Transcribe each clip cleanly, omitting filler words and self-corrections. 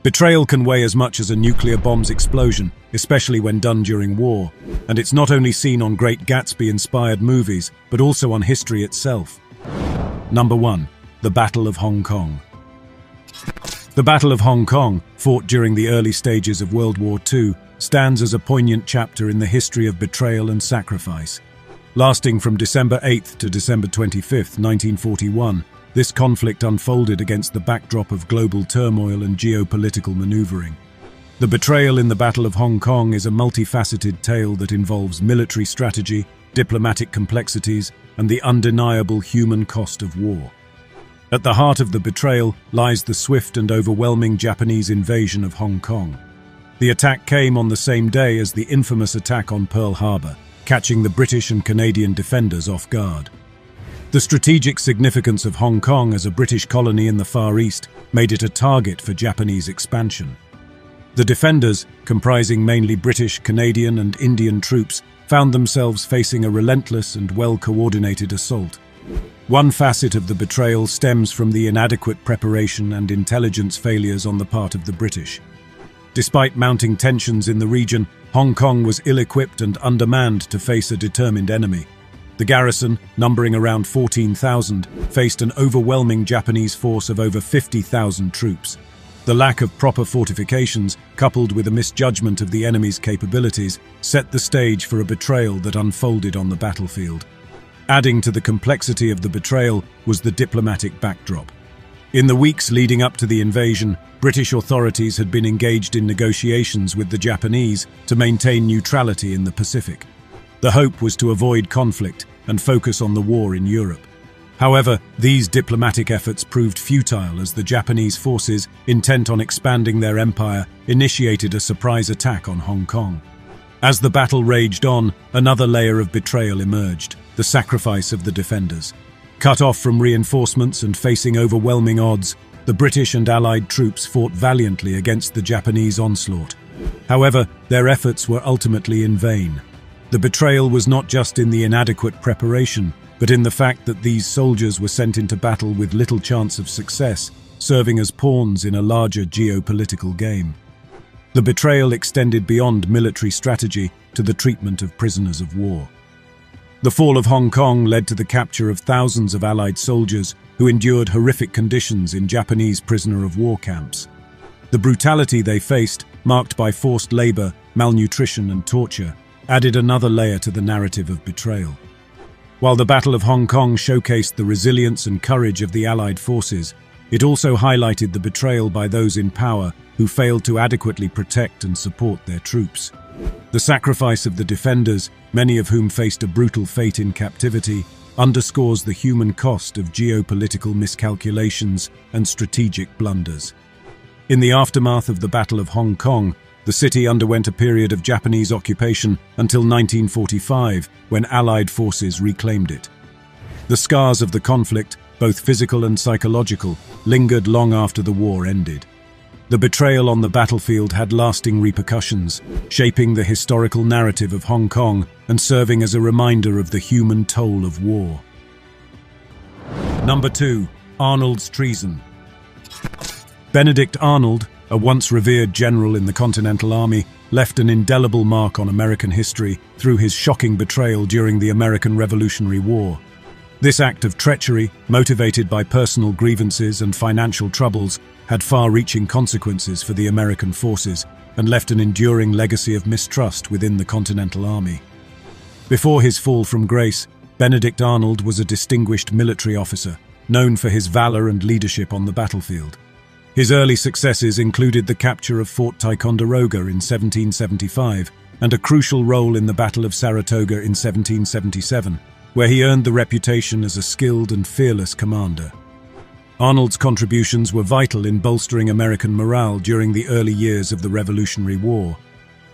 Betrayal can weigh as much as a nuclear bomb's explosion, especially when done during war, and it's not only seen on Great Gatsby-inspired movies, but also on history itself. Number 1. The Battle of Hong Kong. The Battle of Hong Kong, fought during the early stages of World War II, stands as a poignant chapter in the history of betrayal and sacrifice. Lasting from December 8th to December 25th, 1941, this conflict unfolded against the backdrop of global turmoil and geopolitical maneuvering. The betrayal in the Battle of Hong Kong is a multifaceted tale that involves military strategy, diplomatic complexities, and the undeniable human cost of war. At the heart of the betrayal lies the swift and overwhelming Japanese invasion of Hong Kong. The attack came on the same day as the infamous attack on Pearl Harbor, catching the British and Canadian defenders off guard. The strategic significance of Hong Kong as a British colony in the Far East made it a target for Japanese expansion. The defenders, comprising mainly British, Canadian, and Indian troops, found themselves facing a relentless and well-coordinated assault. One facet of the betrayal stems from the inadequate preparation and intelligence failures on the part of the British. Despite mounting tensions in the region, Hong Kong was ill-equipped and undermanned to face a determined enemy. The garrison, numbering around 14,000, faced an overwhelming Japanese force of over 50,000 troops. The lack of proper fortifications, coupled with a misjudgment of the enemy's capabilities, set the stage for a betrayal that unfolded on the battlefield. Adding to the complexity of the betrayal was the diplomatic backdrop. In the weeks leading up to the invasion, British authorities had been engaged in negotiations with the Japanese to maintain neutrality in the Pacific. The hope was to avoid conflict and focus on the war in Europe. However, these diplomatic efforts proved futile as the Japanese forces, intent on expanding their empire, initiated a surprise attack on Hong Kong. As the battle raged on, another layer of betrayal emerged: the sacrifice of the defenders. Cut off from reinforcements and facing overwhelming odds, the British and Allied troops fought valiantly against the Japanese onslaught. However, their efforts were ultimately in vain. The betrayal was not just in the inadequate preparation, but in the fact that these soldiers were sent into battle with little chance of success, serving as pawns in a larger geopolitical game. The betrayal extended beyond military strategy to the treatment of prisoners of war. The fall of Hong Kong led to the capture of thousands of Allied soldiers who endured horrific conditions in Japanese prisoner of war camps. The brutality they faced, marked by forced labor, malnutrition, and torture, added another layer to the narrative of betrayal. While the Battle of Hong Kong showcased the resilience and courage of the Allied forces, it also highlighted the betrayal by those in power who failed to adequately protect and support their troops. The sacrifice of the defenders, many of whom faced a brutal fate in captivity, underscores the human cost of geopolitical miscalculations and strategic blunders. In the aftermath of the Battle of Hong Kong, the city underwent a period of Japanese occupation until 1945, when Allied forces reclaimed it. The scars of the conflict, both physical and psychological, lingered long after the war ended. The betrayal on the battlefield had lasting repercussions, shaping the historical narrative of Hong Kong and serving as a reminder of the human toll of war. Number 2. Arnold's treason. Benedict Arnold, a once revered general in the Continental Army, left an indelible mark on American history through his shocking betrayal during the American Revolutionary War. This act of treachery, motivated by personal grievances and financial troubles, had far-reaching consequences for the American forces and left an enduring legacy of mistrust within the Continental Army. Before his fall from grace, Benedict Arnold was a distinguished military officer, known for his valor and leadership on the battlefield. His early successes included the capture of Fort Ticonderoga in 1775 and a crucial role in the Battle of Saratoga in 1777, where he earned the reputation as a skilled and fearless commander. Arnold's contributions were vital in bolstering American morale during the early years of the Revolutionary War.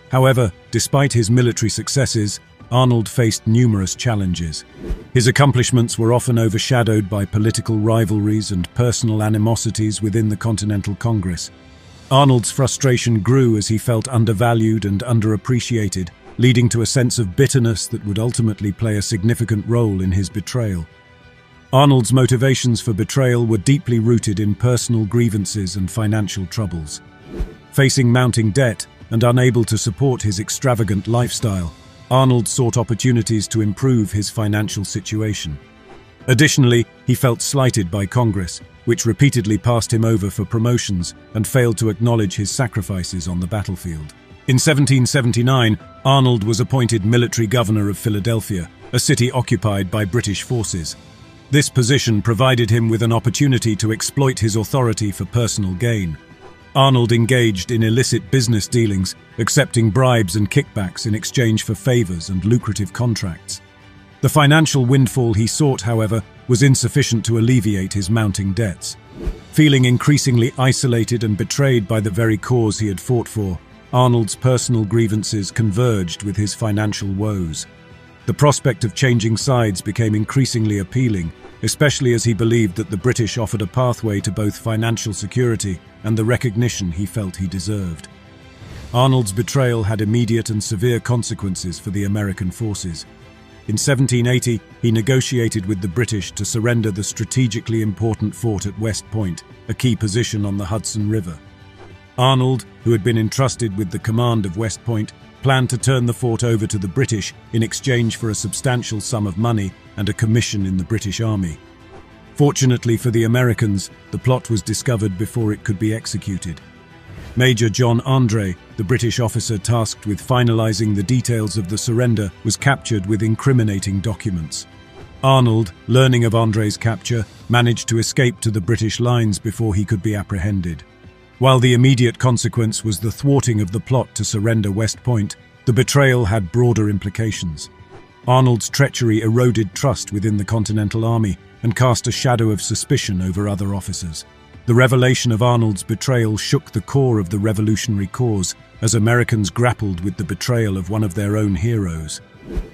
However, despite his military successes, Arnold faced numerous challenges. His accomplishments were often overshadowed by political rivalries and personal animosities within the Continental Congress. Arnold's frustration grew as he felt undervalued and underappreciated, leading to a sense of bitterness that would ultimately play a significant role in his betrayal. Arnold's motivations for betrayal were deeply rooted in personal grievances and financial troubles. Facing mounting debt and unable to support his extravagant lifestyle, Arnold sought opportunities to improve his financial situation. Additionally, he felt slighted by Congress, which repeatedly passed him over for promotions and failed to acknowledge his sacrifices on the battlefield. In 1779, Arnold was appointed military governor of Philadelphia, a city occupied by British forces. This position provided him with an opportunity to exploit his authority for personal gain. Arnold engaged in illicit business dealings, accepting bribes and kickbacks in exchange for favors and lucrative contracts. The financial windfall he sought, however, was insufficient to alleviate his mounting debts. Feeling increasingly isolated and betrayed by the very cause he had fought for, Arnold's personal grievances converged with his financial woes. The prospect of changing sides became increasingly appealing, especially as he believed that the British offered a pathway to both financial security and the recognition he felt he deserved. Arnold's betrayal had immediate and severe consequences for the American forces. In 1780, he negotiated with the British to surrender the strategically important fort at West Point, a key position on the Hudson River. Arnold, who had been entrusted with the command of West Point, planned to turn the fort over to the British in exchange for a substantial sum of money and a commission in the British Army. Fortunately for the Americans, the plot was discovered before it could be executed. Major John Andre, the British officer tasked with finalizing the details of the surrender, was captured with incriminating documents. Arnold, learning of Andre's capture, managed to escape to the British lines before he could be apprehended. While the immediate consequence was the thwarting of the plot to surrender West Point, the betrayal had broader implications. Arnold's treachery eroded trust within the Continental Army and cast a shadow of suspicion over other officers. The revelation of Arnold's betrayal shook the core of the revolutionary cause as Americans grappled with the betrayal of one of their own heroes.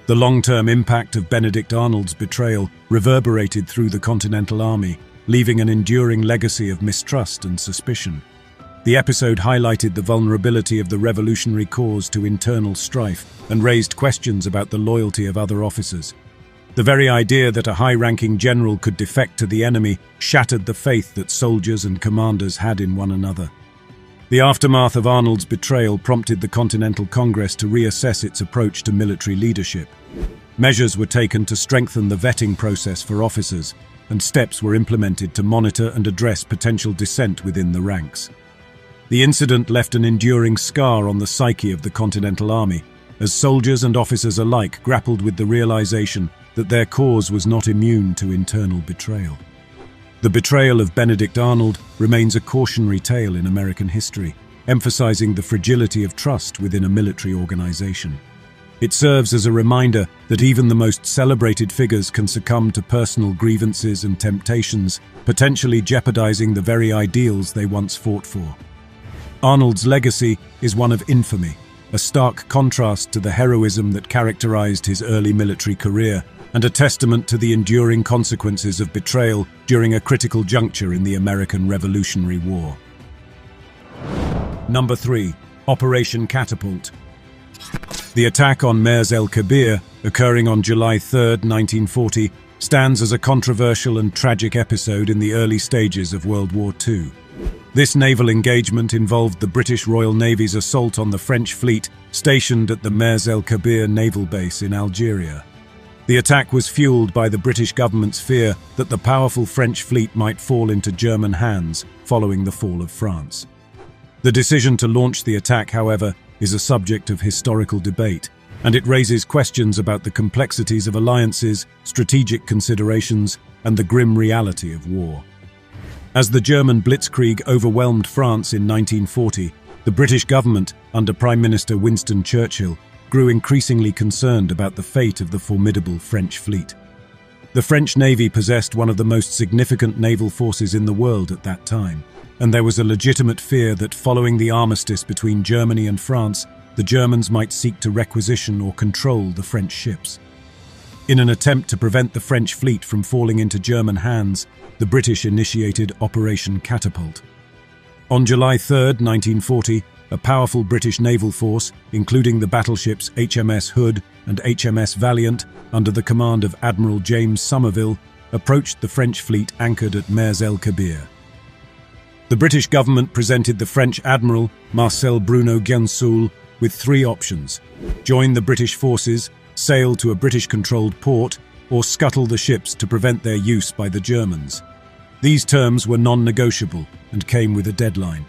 The long-term impact of Benedict Arnold's betrayal reverberated through the Continental Army, leaving an enduring legacy of mistrust and suspicion. The episode highlighted the vulnerability of the revolutionary cause to internal strife and raised questions about the loyalty of other officers. The very idea that a high-ranking general could defect to the enemy shattered the faith that soldiers and commanders had in one another. The aftermath of Arnold's betrayal prompted the Continental Congress to reassess its approach to military leadership. Measures were taken to strengthen the vetting process for officers, and steps were implemented to monitor and address potential dissent within the ranks. The incident left an enduring scar on the psyche of the Continental Army, as soldiers and officers alike grappled with the realization that their cause was not immune to internal betrayal. The betrayal of Benedict Arnold remains a cautionary tale in American history, emphasizing the fragility of trust within a military organization. It serves as a reminder that even the most celebrated figures can succumb to personal grievances and temptations, potentially jeopardizing the very ideals they once fought for. Arnold's legacy is one of infamy, a stark contrast to the heroism that characterized his early military career, and a testament to the enduring consequences of betrayal during a critical juncture in the American Revolutionary War. Number 3. Operation Catapult. The attack on Mers el-Kabir, occurring on July 3, 1940, stands as a controversial and tragic episode in the early stages of World War II. This naval engagement involved the British Royal Navy's assault on the French fleet stationed at the Mers el-Kabir naval base in Algeria. The attack was fueled by the British government's fear that the powerful French fleet might fall into German hands following the fall of France. The decision to launch the attack, however, is a subject of historical debate, and it raises questions about the complexities of alliances, strategic considerations, and the grim reality of war. As the German blitzkrieg overwhelmed France in 1940, the British government, under Prime Minister Winston Churchill, grew increasingly concerned about the fate of the formidable French fleet. The French Navy possessed one of the most significant naval forces in the world at that time, and there was a legitimate fear that following the armistice between Germany and France, the Germans might seek to requisition or control the French ships. In an attempt to prevent the French fleet from falling into German hands, the British initiated Operation Catapult. On July 3, 1940, a powerful British naval force, including the battleships HMS Hood and HMS Valiant, under the command of Admiral James Somerville, approached the French fleet anchored at Mers el-Kabir. The British government presented the French Admiral, Marcel Bruno Guiensoul, with three options: join the British forces, sail to a British-controlled port, or scuttle the ships to prevent their use by the Germans. These terms were non-negotiable and came with a deadline.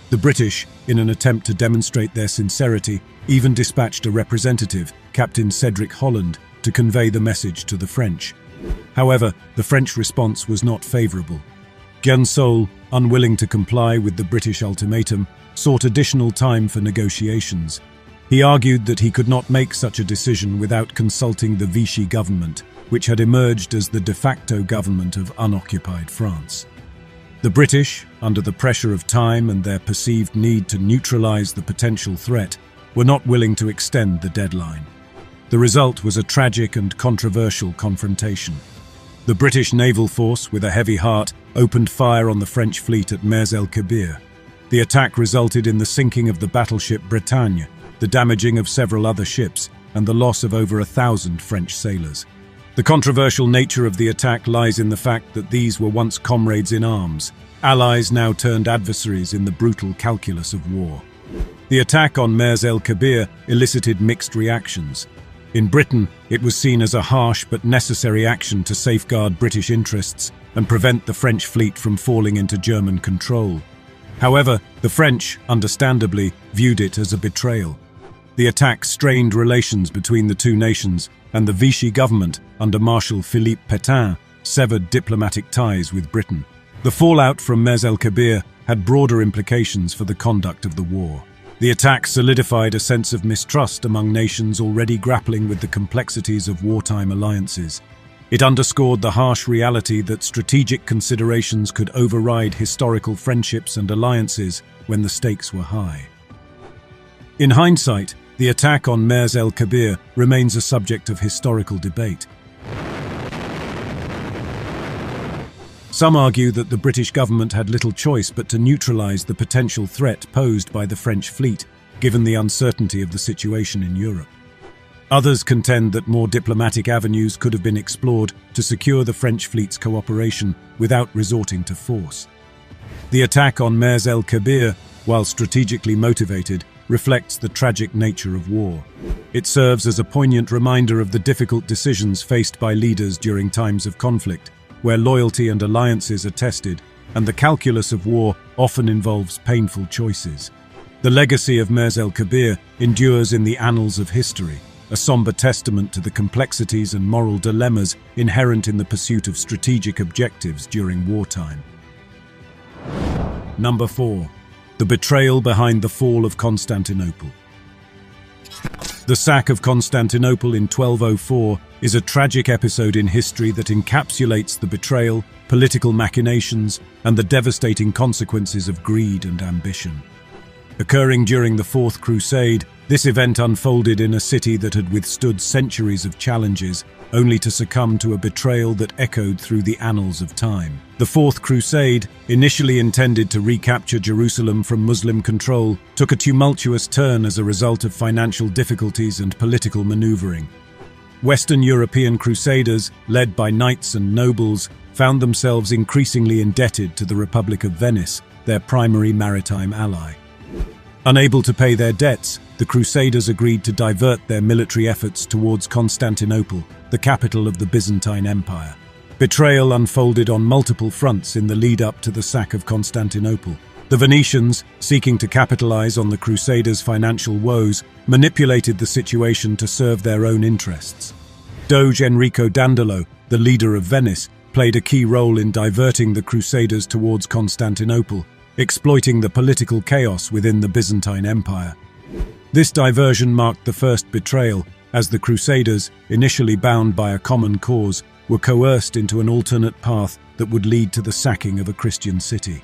The British, in an attempt to demonstrate their sincerity, even dispatched a representative, Captain Cedric Holland, to convey the message to the French. However, the French response was not favourable. Guiensoul, unwilling to comply with the British ultimatum, sought additional time for negotiations. He argued that he could not make such a decision without consulting the Vichy government, which had emerged as the de facto government of unoccupied France. The British, under the pressure of time and their perceived need to neutralise the potential threat, were not willing to extend the deadline. The result was a tragic and controversial confrontation. The British naval force, with a heavy heart, opened fire on the French fleet at Mers el-Kebir. The attack resulted in the sinking of the battleship Bretagne, the damaging of several other ships, and the loss of over 1,000 French sailors. The controversial nature of the attack lies in the fact that these were once comrades in arms, allies now turned adversaries in the brutal calculus of war. The attack on Mers el-Kebir elicited mixed reactions. In Britain, it was seen as a harsh but necessary action to safeguard British interests and prevent the French fleet from falling into German control. However, the French, understandably, viewed it as a betrayal. The attack strained relations between the two nations, and the Vichy government, under Marshal Philippe Pétain, severed diplomatic ties with Britain. The fallout from Mers el-Kebir had broader implications for the conduct of the war. The attack solidified a sense of mistrust among nations already grappling with the complexities of wartime alliances. It underscored the harsh reality that strategic considerations could override historical friendships and alliances when the stakes were high. In hindsight, the attack on Mers el-Kebir remains a subject of historical debate. Some argue that the British government had little choice but to neutralise the potential threat posed by the French fleet, given the uncertainty of the situation in Europe. Others contend that more diplomatic avenues could have been explored to secure the French fleet's cooperation without resorting to force. The attack on Mers el-Kebir, while strategically motivated, reflects the tragic nature of war. It serves as a poignant reminder of the difficult decisions faced by leaders during times of conflict, where loyalty and alliances are tested, and the calculus of war often involves painful choices. The legacy of Mers el-Kebir endures in the annals of history, a somber testament to the complexities and moral dilemmas inherent in the pursuit of strategic objectives during wartime. Number 4. The betrayal behind the fall of Constantinople. The sack of Constantinople in 1204 is a tragic episode in history that encapsulates the betrayal, political machinations, and the devastating consequences of greed and ambition. Occurring during the Fourth Crusade, this event unfolded in a city that had withstood centuries of challenges, only to succumb to a betrayal that echoed through the annals of time. The Fourth Crusade, initially intended to recapture Jerusalem from Muslim control, took a tumultuous turn as a result of financial difficulties and political maneuvering. Western European crusaders, led by knights and nobles, found themselves increasingly indebted to the Republic of Venice, their primary maritime ally. Unable to pay their debts, the Crusaders agreed to divert their military efforts towards Constantinople, the capital of the Byzantine Empire. Betrayal unfolded on multiple fronts in the lead-up to the sack of Constantinople. The Venetians, seeking to capitalize on the Crusaders' financial woes, manipulated the situation to serve their own interests. Doge Enrico Dandolo, the leader of Venice, played a key role in diverting the Crusaders towards Constantinople, exploiting the political chaos within the Byzantine Empire. This diversion marked the first betrayal, as the Crusaders, initially bound by a common cause, were coerced into an alternate path that would lead to the sacking of a Christian city.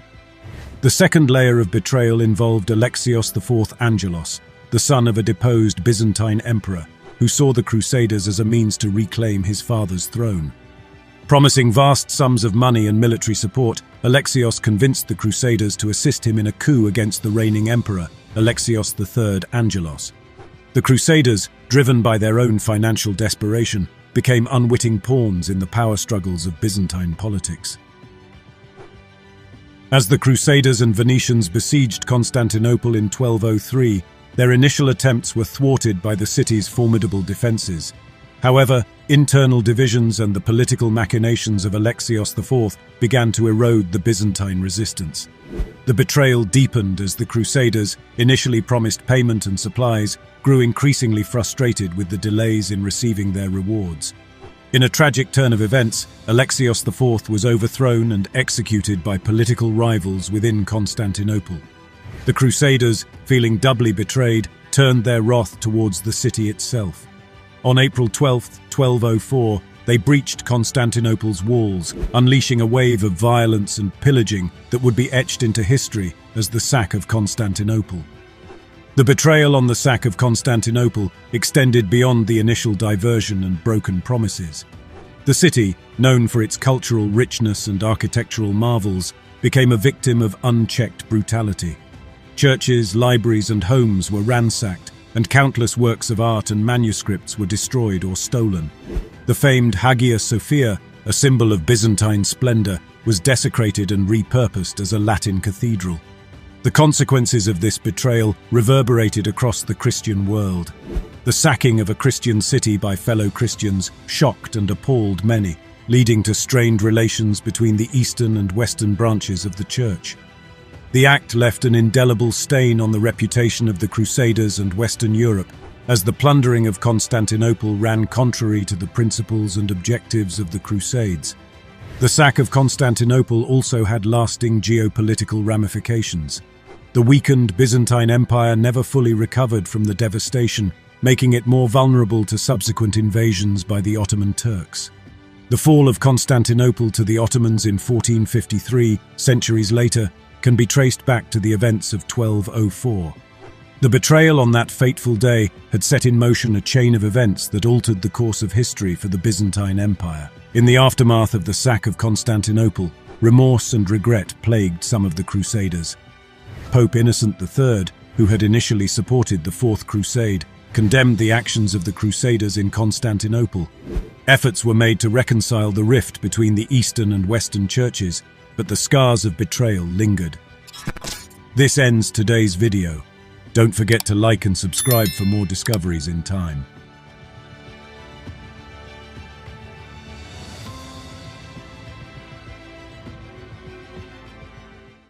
The second layer of betrayal involved Alexios IV Angelos, the son of a deposed Byzantine emperor, who saw the Crusaders as a means to reclaim his father's throne. Promising vast sums of money and military support, Alexios convinced the Crusaders to assist him in a coup against the reigning emperor, Alexios III Angelos. The Crusaders, driven by their own financial desperation, became unwitting pawns in the power struggles of Byzantine politics. As the Crusaders and Venetians besieged Constantinople in 1203, their initial attempts were thwarted by the city's formidable defenses. However, internal divisions and the political machinations of Alexios IV began to erode the Byzantine resistance. The betrayal deepened as the Crusaders, initially promised payment and supplies, grew increasingly frustrated with the delays in receiving their rewards. In a tragic turn of events, Alexios IV was overthrown and executed by political rivals within Constantinople. The Crusaders, feeling doubly betrayed, turned their wrath towards the city itself. On April 12, 1204, they breached Constantinople's walls, unleashing a wave of violence and pillaging that would be etched into history as the sack of Constantinople. The betrayal on the sack of Constantinople extended beyond the initial diversion and broken promises. The city, known for its cultural richness and architectural marvels, became a victim of unchecked brutality. Churches, libraries, and homes were ransacked, and countless works of art and manuscripts were destroyed or stolen. The famed Hagia Sophia, a symbol of Byzantine splendor, was desecrated and repurposed as a Latin cathedral. The consequences of this betrayal reverberated across the Christian world. The sacking of a Christian city by fellow Christians shocked and appalled many, leading to strained relations between the eastern and western branches of the Church. The act left an indelible stain on the reputation of the Crusaders and Western Europe, as the plundering of Constantinople ran contrary to the principles and objectives of the Crusades. The sack of Constantinople also had lasting geopolitical ramifications. The weakened Byzantine Empire never fully recovered from the devastation, making it more vulnerable to subsequent invasions by the Ottoman Turks. The fall of Constantinople to the Ottomans in 1453, centuries later, can be traced back to the events of 1204. The betrayal on that fateful day had set in motion a chain of events that altered the course of history for the Byzantine Empire. In the aftermath of the sack of Constantinople, remorse and regret plagued some of the Crusaders. Pope Innocent III, who had initially supported the Fourth Crusade, condemned the actions of the Crusaders in Constantinople. Efforts were made to reconcile the rift between the Eastern and Western churches, but the scars of betrayal lingered. This ends today's video. Don't forget to like and subscribe for more discoveries in time.